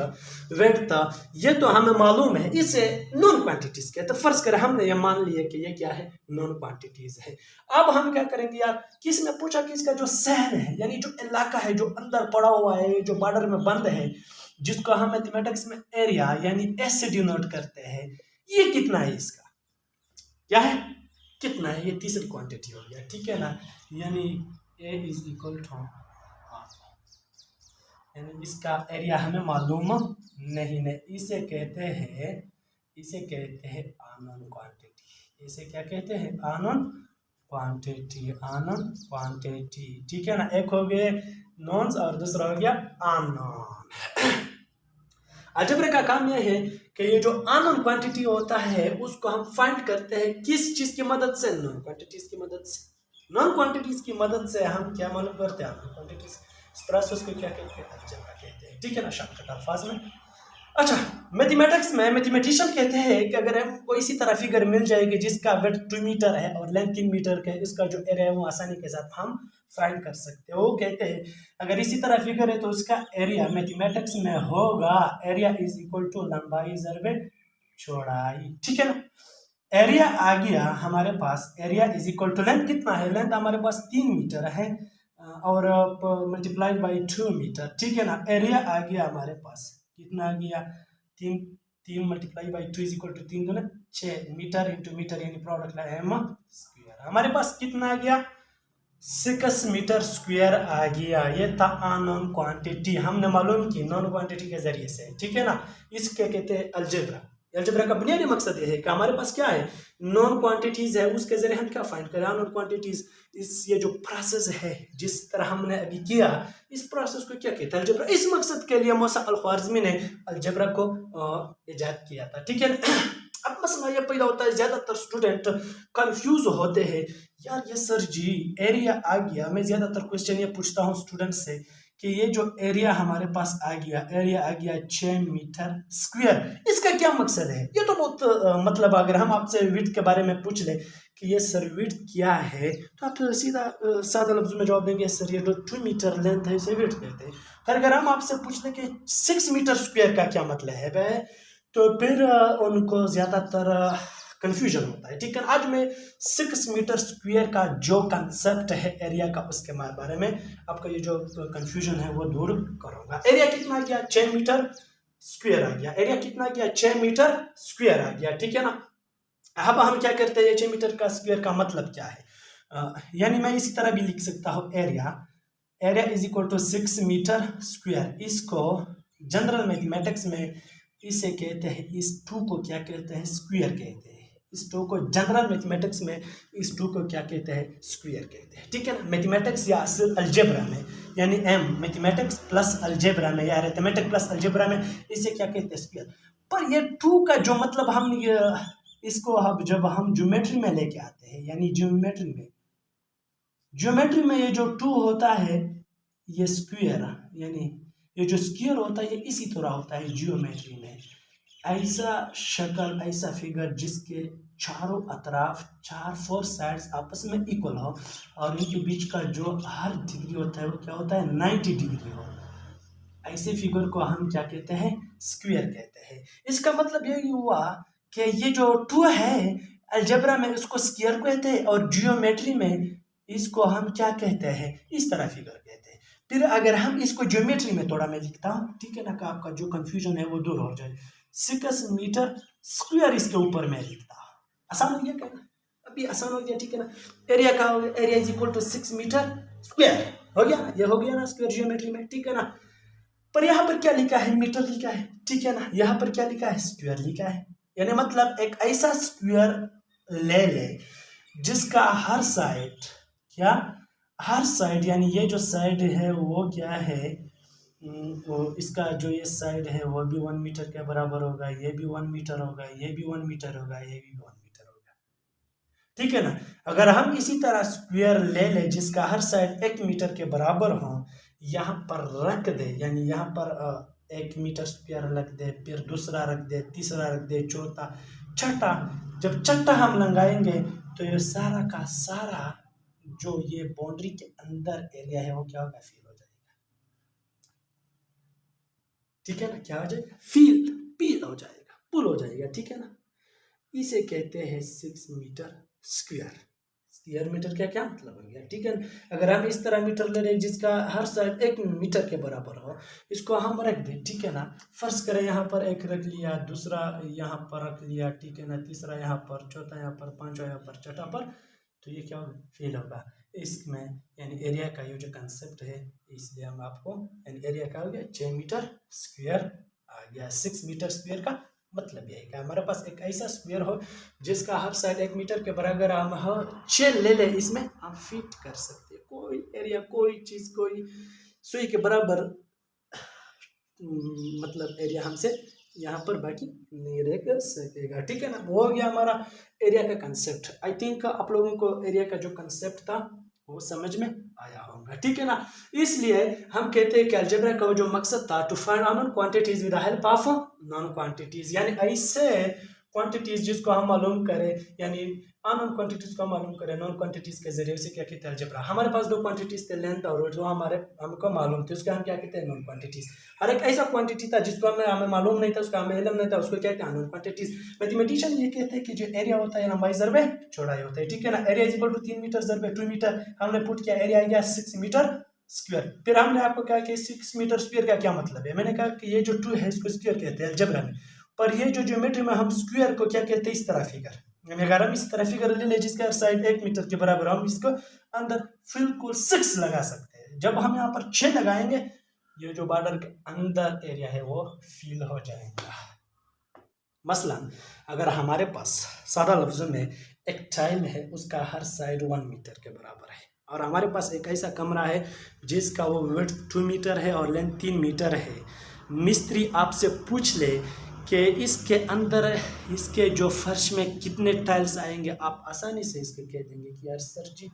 ये तो हमें मालूम है, इसे नॉन क्वांटिटीज कहते हैं। तो फर्ज करें हमने ये मान लिया कि ये क्या है नॉन क्वांटिटीज है। अब हम क्या करेंगे यार, किसी ने पूछा कि इसका जो शहर है यानी जो इलाका है जो अंदर पड़ा हुआ है जो बॉर्डर में बंद है जिसको हम मैथमेटिक्स में एरिया यानी एस से डिनोट करते हैं, ये कितना है, इसका क्या है कितना है, ये तीसरी क्वांटिटी हो गया, ठीक है ना। यानी ए इज इक्वल टू यानी इसका एरिया हमें मालूम नहीं, इसे कहते हैं अननोन क्वांटिटी, इसे क्या कहते हैं अननोन क्वांटिटी, ठीक है ना। एक हो गए नॉन्स और दूसरा हो गया अननोन। अलजेब्रा का काम यह है कि ये जो अननोन क्वांटिटी होता है उसको हम फाइंड करते हैं किस चीज की मदद से, नॉन क्वांटिटीज की मदद से। नॉन क्वांटिटीज की मदद से हम क्या मालूम करते हैं अननोन क्वांटिटीज। इस प्रोसेस को क्या कहते हैं अलजेब्रा कहते हैं, ठीक है ना शॉर्टकट अल्फाज में। अच्छा, मैथमेटिक्स में मैथमेटिशियन कहते हैं कि अगर हमको इसी तरह फिगर मिल जाएगी जिसका विड्थ 2 मीटर है और लेंथ 3 मीटर का है, इसका जो एरिया है वो आसानी के साथ हम फाइंड कर सकते हैं। वो कहते हैं अगर इसी तरह फिगर है तो उसका एरिया मैथमेटिक्स में होगा एरिया इज इक्वल टू लंबाई ज़रबे चौड़ाई, ठीक है ना। एरिया आ गया हमारे पास, area is equal to length कितना है, लेंथ हमारे पास 3 मीटर है और मल्टीप्लाई बाई 2 मीटर, ठीक है ना। एरिया आ गया हमारे पास कितना आ गया 3 multiply by 2 is equal to 3 दूना 6 मीटर इंटू मीटर यानी प्रोडक्ट है एम स्क्वायर। हमारे पास कितना आ गया 6 मीटर स्क्वायर आ गया। ये था अननोन क्वांटिटी, हमने मालूम की नॉन क्वांटिटी के जरिए से, ठीक है ना। इसके कहते हैं अलजेब्रा। अलजेब्रा का बुनियादी मकसद ये है कि हमारे पास क्या है नॉन क्वांटिटीज है, उसके जरिए हम क्या फाइंड करें अननोन क्वांटिटीज। इस ये जो प्रोसेस है जिस तरह हमने अभी किया इस प्रोसेस को क्या कहते हैं अलजेब्रा। इस मकसद के लिए मूसा अल ख्वारिज़मी ने अलजेब्रा को इजाद किया था, ठीक है ना। अब मसला ये पैदा होता है ज्यादातर स्टूडेंट कंफ्यूज होते हैं, यार ये सर जी एरिया आ गया, मैं ज्यादातर क्वेश्चन ये पूछता हूँ स्टूडेंट से कि ये जो एरिया हमारे पास आ गया एरिया आ गया 6 मीटर स्क्वायर, इसका क्या मकसद है। ये तो बहुत मतलब अगर हम आपसे विड्थ के बारे में पूछ ले कि ये सर विड्थ क्या है तो आप तो सीधा सादा लफ्ज में जवाब देंगे सर ये जो 2 मीटर लेंथ है इसे विड्थ कहते हैं। पर अगर हम आपसे पूछ लें कि 6 मीटर स्क्वायर का क्या मतलब है तो फिर उनको ज्यादातर कंफ्यूजन होता है, ठीक है। आज मैं 6 मीटर स्क्वायर का जो कंसेप्ट है एरिया का उसके बारे में आपका ये जो कंफ्यूजन है वो दूर करूंगा। एरिया कितना आ गया 6 मीटर स्क्वायर आ गया, एरिया कितना आ गया 6 मीटर स्क्वायर आ गया, ठीक है ना। अब हम क्या करते हैं 6 मीटर का स्क्वायर का मतलब क्या है, यानी मैं इसी तरह भी लिख सकता हूँ area is equal to 6 meter square. इसको जनरल मैथमेटिक्स में इसे कहते हैं, इस 2 को क्या कहते हैं स्क्वायर कहते हैं। इस 2 को जनरल मैथमेटिक्स में इस 2 को क्या कहते हैं स्क्वायर कहते हैं, ठीक है ना। मैथमेटिक्स या अलजेब्रा में यानी एम मैथमेटिक्स प्लस अलजेब्रा में या अरिथमेटिक प्लस अलजेब्रा में इसे क्या कहते हैं स्क्वायर। पर ये 2 का जो मतलब हम इसको अब जब हम ज्योमेट्री में लेके आते हैं यानी ज्योमेट्री में ये जो 2 होता है ये स्क्वायर यानी ये जो स्क्वायर होता है ये इसी तरह होता है ज्योमेट्री में, ऐसा शक्ल ऐसा फिगर जिसके चारों अतराफ 4 साइड्स आपस में इक्वल हो और इनके बीच का जो हर डिग्री होता है वो क्या होता है 90 डिग्री हो। ऐसे फिगर को हम क्या कहते हैं, स्क्वायर कहते हैं। इसका मतलब यही हुआ कि ये जो 2 है अलजेब्रा में उसको स्क्वायर कहते हैं और जियोमेट्री में इसको हम क्या कहते हैं, इस तरह फिगर कहते हैं। फिर अगर हम इसको ज्योमेट्री में थोड़ा मैं लिखता हूँ, ठीक है ना, कि आपका जो कंफ्यूजन है वो दूर हो जाए। 6 मीटर स्क्वायर इसके ऊपर मैं लिखता हूँ, आसान हो गया क्या, अभी आसान हो गया, ठीक है ना। एरिया का हो गया, area is equal to 6 meter square, हो गया ना, ये हो गया ना स्क्वायर जियोमेट्री में, ठीक है ना। पर यहाँ पर क्या लिखा है, मीटर लिखा है, ठीक है ना। यहाँ पर क्या लिखा है, स्क्वायर लिखा है। यानी मतलब एक ऐसा स्क्वायर ले ले जिसका हर साइड क्या, हर साइड यानी ये जो साइड है वो क्या है, वो इसका जो ये साइड है वो भी 1 मीटर के बराबर होगा, ये भी 1 मीटर होगा, ये भी 1 मीटर होगा, ये भी 1 मीटर होगा, ठीक है ना। अगर हम इसी तरह स्क्वायर ले ले जिसका हर साइड 1 मीटर के बराबर हो, यहाँ पर रख दे, यानी यहाँ पर 1 मीटर स्क्वायर रख दे, फिर दूसरा रख दे, तीसरा रख दे, चौथा, छठा, जब छठा हम लगाएंगे तो ये सारा का सारा जो ये बाउंड्री के अंदर एरिया है वो क्या होगा, फिल हो जाएगा, ठीक है ना। क्या हो जाएगा, पील हो जाएगा, पुल हो जाएगा, ठीक है ना। इसे कहते हैं 6 मीटर स्क्वायर। स्क्वायर मीटर का क्या मतलब हो गया, ठीक है। अगर हम इस तरह मीटर ले रहे हैं जिसका हर साइड 1 मीटर के बराबर हो, इसको हम रख दें, ठीक है ना। फर्ज करें यहाँ पर 1 रख लिया, दूसरा यहाँ पर रख लिया, ठीक है ना, तीसरा यहाँ पर, चौथा यहाँ पर, पांचवा यहाँ पर, छठा पर, तो ये क्या होगा, फेल होगा। इसमें यानी एरिया का ये जो कंसेप्ट है, इसलिए हम आपको यानी एरिया का हो गया 6 मीटर स्क्वायर आ गया। 6 मीटर स्क्वायर का मतलब यही कि हमारे पास एक ऐसा स्क्वायर हो जिसका हर साइड 1 मीटर के बराबर हम 6 ले ले, इसमें हम फिट कर सकते हैं कोई एरिया, कोई चीज, कोई सुई के बराबर मतलब एरिया हमसे यहाँ पर बाकी नहीं रह सकेगा, ठीक है ना। वो हो गया हमारा एरिया का कंसेप्ट। आई थिंक आप लोगों को एरिया का जो कंसेप्ट था वो समझ में आया होगा, ठीक है ना। इसलिए हम कहते हैं कि अलजेब्रा का जो मकसद था, to find unknown quantities with the help of known quantities, यानी ऐसे क्वांटिटीज जिसको हम मालूम करें, यानी अननोन क्वांटिटीज को मालूम करें नॉन क्वांटिटीज के जरिए से, क्या कहते हैं अलजेब्रा। हमारे पास 2 क्वांटिटीज थे, लेंथ और जो हमको मालूम थे, उसके हम क्या कहते हैं, नॉन क्वांटिटीज। हर एक ऐसा क्वांटिटी था जिसको हमें मालूम नहीं था, उसका हमें इल्म नहीं था, उसको क्या कहते हैं, नॉन क्वांटिटीज। मैथमेटिशियन ये कहते हैं कि जो एरिया होता है लंबाई ज़रबे चौड़ाई होता है, ठीक है ना। Area is equal to 3 metre ज़रबे 2 मीटर, हमने पुट किया, एरिया आ गया 6 मीटर स्क्वायर। फिर हमने आपको कहा कि 6 मीटर स्क्वायर का क्या मतलब है, मैंने कहा कि ये जो 2 है इसको स्क्वायर कहते हैं अलजेब्रा में, पर ये जो ज्योमेट्री में हम स्क्वायर को क्या कहते हैं, इस तरह फिगर, अगर हम इस तरह फिगर ले लें जिसका साइड 1 मीटर के बराबर, हम इसको अंदर बिल्कुल 6 लगा सकते हैं। जब हम यहाँ पर 6 लगाएंगे, ये जो बॉर्डर के अंदर एरिया है वो फिल हो जाएगा। मसलन अगर हमारे पास सादा लफ्जों में एक टाइल है, उसका हर साइड 1 मीटर के बराबर है, और हमारे पास एक ऐसा कमरा है जिसका वो विड्थ 2 मीटर है और लेंथ 3 मीटर है। मिस्त्री आपसे पूछ ले कि इसके अंदर इसके जो फर्श में कितने टाइल्स आएंगे, आप आसानी से इसको कह देंगे कि यार सर जी,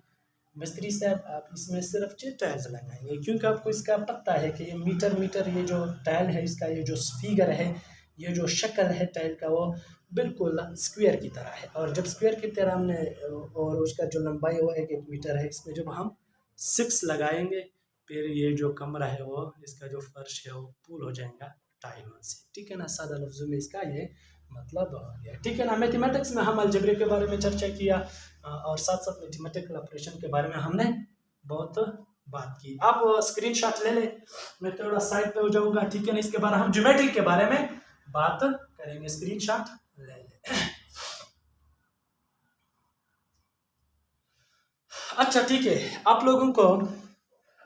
मिस्त्री साहब आप इसमें सिर्फ 6 टाइल्स लगाएंगे, क्योंकि आपको इसका पता है कि ये मीटर ये जो टाइल है, इसका ये जो फिगर है, ये जो शक्ल है टाइल का, वो बिल्कुल स्क्वायर की तरह है। और जब स्क्वायर की तरह हमने, और उसका जो लंबाई है वो 1 मीटर है, इसमें जब हम 6 लगाएंगे, फिर ये जो कमरा है वो, इसका जो फर्श है वो पूल हो जाएगा टाइलों से, ठीक है ना। सादा लफ्जों में इसका ये मतलब हो गया, ठीक है ना। मैथमेटिक्स में हम अलजेब्रा के बारे में चर्चा किया और साथ साथ मैथमेटिकल ऑपरेशन के बारे में हमने बहुत बात की। आप स्क्रीनशॉट ले ले, मैं थोड़ा साइड पे हो जाऊंगा, ठीक है ना। इसके बाद हम ज्योमेट्री के बारे में बात करेंगे, स्क्रीनशॉट ले ले। अच्छा ठीक है, आप लोगों को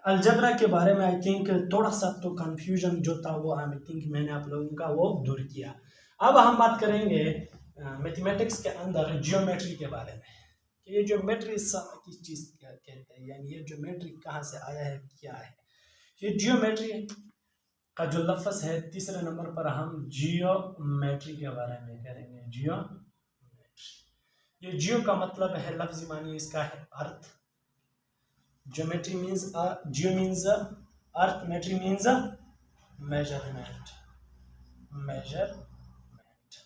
अलजेब्रा के बारे में आई थिंक थोड़ा सा तो कंफ्यूजन जो था वो आई थिंक मैंने आप लोगों का वो दूर किया। अब हम बात करेंगे मैथमेटिक्स के अंदर जियोमेट्री के बारे में, कि ये ज्योमेट्री किस चीज़ कहते हैं, यानी ये ज्योमेट्री कहाँ से आया है, क्या है। ये जियोमेट्री का जो लफ्ज़ है, तीसरे नंबर पर हम जियोमेट्री के बारे में करेंगे। जियोमेट्री, ये जियो का मतलब है लफ्ज़ मानी इसका है अर्थ, geometry means geo means earth, metry means measurement,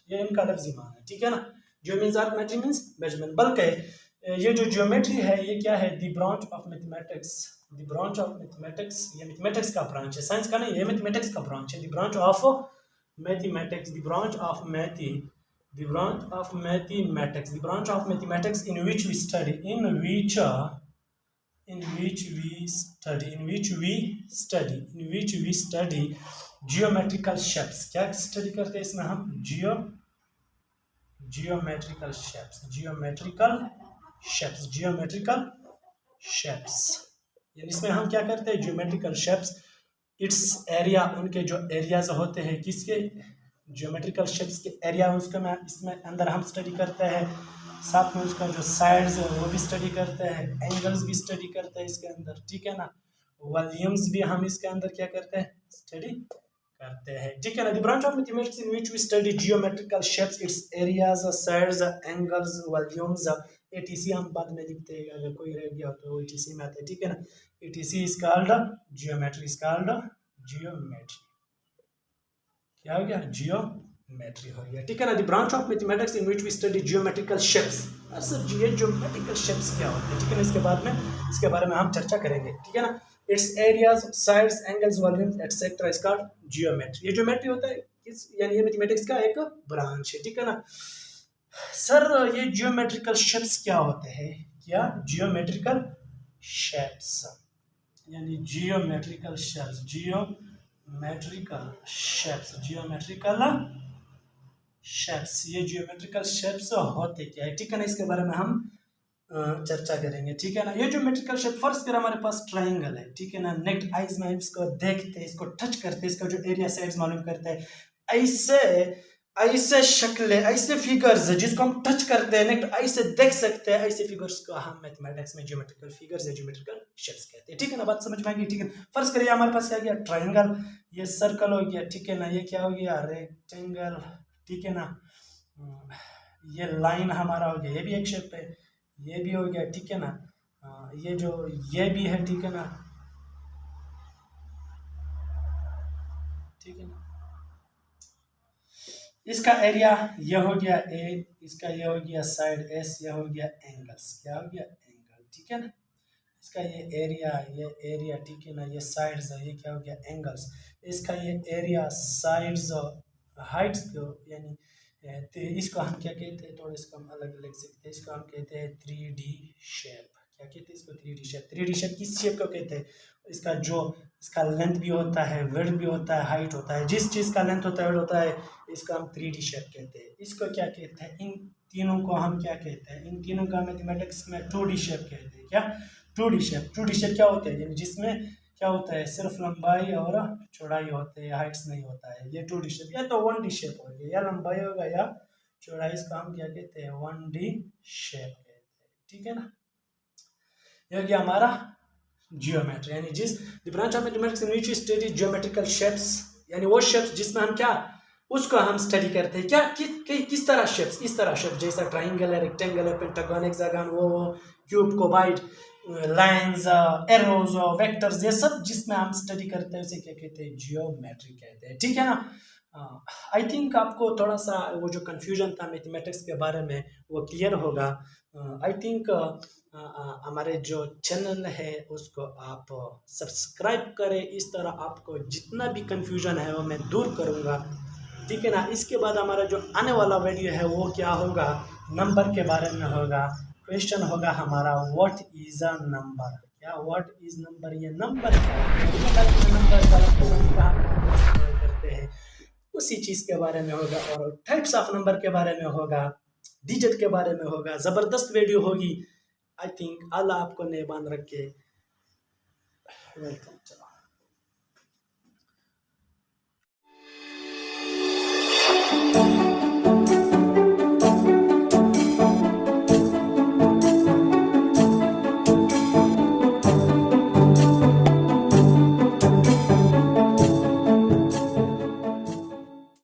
ये इनका लफ्ज़ी माना है, ठीक है ना। Geo means earth, metry means measurement. बल्कि ये जो ज्योमेट्री है ये क्या है? The branch of mathematics, the branch of mathematics, ये मैथमेटिक्स का ब्रांच है, साइंस का नहीं, ये मैथमेटिक्स का ब्रांच है। The branch of mathematics, the branch of the branch of mathematics, the branch of mathematics in which we study, in which we study geometrical shapes। क्या स्टडी करते हैं इसमें हम? geometrical shapes यानी इसमें हम क्या करते हैं? geometrical shapes, इट्स एरिया, उनके जो एरियाज होते हैं, किसके? ज्योमेट्रिकल शेप्स के एरिया, उसका मैं इसमें अंदर हम स्टडी करते हैं। साथ में उसका जो साइड्स है वो भी स्टडी करते हैं, एंगल्स भी स्टडी करते हैं इसके अंदर, ठीक है ना। वॉल्यूम्स भी हम इसके अंदर क्या करते हैं? स्टडी करते हैं, ठीक है ना। The branch of mathematics in which we study geometrical shapes, its areas, sides, angles, volumes, etc हम बाद में लिखते हैं, अगर कोई रह गया तो एटीसी में आता है, ठीक है ना। Etc is called geometry, is called geometry. क्या हो गया? जियोमेट्री हो गया, ठीक है ना। The branch of mathematics in which we study geometrical shapes. Sir ये ज्योमेट्रिकल शेप्स क्या होते हैं, ठीक है ना, इसके बारे में हम चर्चा करेंगे, ठीक है ना। It's areas, sides, angles, volumes etcetera is called geometry. ये ज्योमेट्री होता है किस, यानी ये मैथमेटिक्स का एक ब्रांच है, ठीक है ना। सर ये जियोमेट्रिकल शेप्स क्या होते हैं? क्या? जियोमेट्रिकल शेप्स यानी जियोमेट्रिकल शेप्स, जियोमेट्रिकल शेप्स, ये जियोमेट्रिकल शेप्स होते क्या है, ठीक है ना। इसके बारे में हम चर्चा करेंगे, ठीक है ना। ये ज्योमेट्रिकल शेप, फर्स्ट कर हमारे पास ट्राइंगल है, ठीक है ना। नेक्स्ट आइज में इसको देखते हैं, इसको टच करते हैं, इसका जो एरिया साइड्स मालूम करते हैं। ऐसे शक्लें, ऐसे फिगर्स जिसको हम टच करते हैं, नेक्स्ट ऐसे देख सकते हैं, ऐसे फिगर्स को हम मैथमेटिक्स में ज्योमेट्रिकल फिगर्स या ज्योमेट्रिकल शेप्स कहते हैं, ठीक है ना। बात समझ में आ गई, ठीक है। फर्स्ट करिए हमारे पास क्या गया? ट्राइंगल, ये सर्कल हो गया, ठीक है ना। ये क्या हो गया? रेक्टेंगल, ठीक है ना। ये लाइन हमारा हो गया, ये भी एक शेप है, ये भी हो गया, ठीक है ना। ये भी है, ठीक है ना, ठीक है ना। इसका एरिया ये हो गया ए, इसका ये हो गया साइड एस, ये हो गया एंगल्स, क्या हो गया? एंगल, ठीक है ना। इसका ये एरिया, ठीक है ना। ये साइड्स है, ये क्या हो गया? एंगल्स। इसका ये एरिया, साइड्स, हाइट्स को, यानी तो इसको हम क्या कहते हैं? थोड़ा इसको हम अलग लिख सकते हैं, इसको हम कहते हैं 3D शेप। क्या कहते हैं इसको? 3D shape. 3D शेप किस शेप को कहते हैं? इसका लेंथ भी होता है, विड्थ भी होता है, हाइट होता है। जिस चीज़ का लेंथ होता है, विड्थ होता है, इसको हम 3D शेप कहते हैं। इसको क्या कहते हैं? इन तीनों को हम क्या कहते हैं? इन तीनों का मैथमेटिक्स में 2D शेप कहते हैं। क्या? 2D shape. 2D शेप क्या होता है? जिसमें क्या होता है? सिर्फ लंबाई और चौड़ाई होते हैं, हाइट्स नहीं होता है। ये 2D शेप। या तो 1D शेप हो गया, या लंबाई होगा या चौड़ाई, इसको हम क्या कहते हैं? 1D शेप कहते हैं, ठीक है ना। यह गया हमारा जियोमेट्री, यानी the branch of mathematics in which we study geometrical shapes, यानी वो शेप्स जिसमें हम क्या, उसको हम स्टडी करते हैं। क्या? किस तरह शेप्स? इस तरह शेप्स, जैसा ट्राइंगल है, रेक्टेंगल है, पेंटागन, हेक्सागन, वो cube, cuboid, lines, arrows, vectors, ये सब जिसमें हम स्टडी करते हैं उसे क्या कहते हैं? जियोमेट्री कहते हैं, ठीक है ना। आई थिंक आपको थोड़ा सा वो जो कन्फ्यूजन था मैथमेटिक्स के बारे में वो क्लियर होगा। आई थिंक हमारे जो चैनल है उसको आप सब्सक्राइब करें। इस तरह आपको जितना भी कन्फ्यूजन है वो मैं दूर करूँगा, ठीक है ना। इसके बाद हमारा जो आने वाला वीडियो है वो क्या होगा? नंबर के बारे में होगा। क्वेश्चन होगा हमारा व्हाट इज अ नंबर। क्या? What is number? ये नंबर क्या है, नंबर करते हैं, उसी चीज़ के बारे में होगा। और टाइप्स ऑफ नंबर के बारे में होगा, डिजिट के बारे में होगा। ज़बरदस्त वीडियो होगी। आई थिंक अल्लाह आपको नेबान रखे। वेलकम। चलो।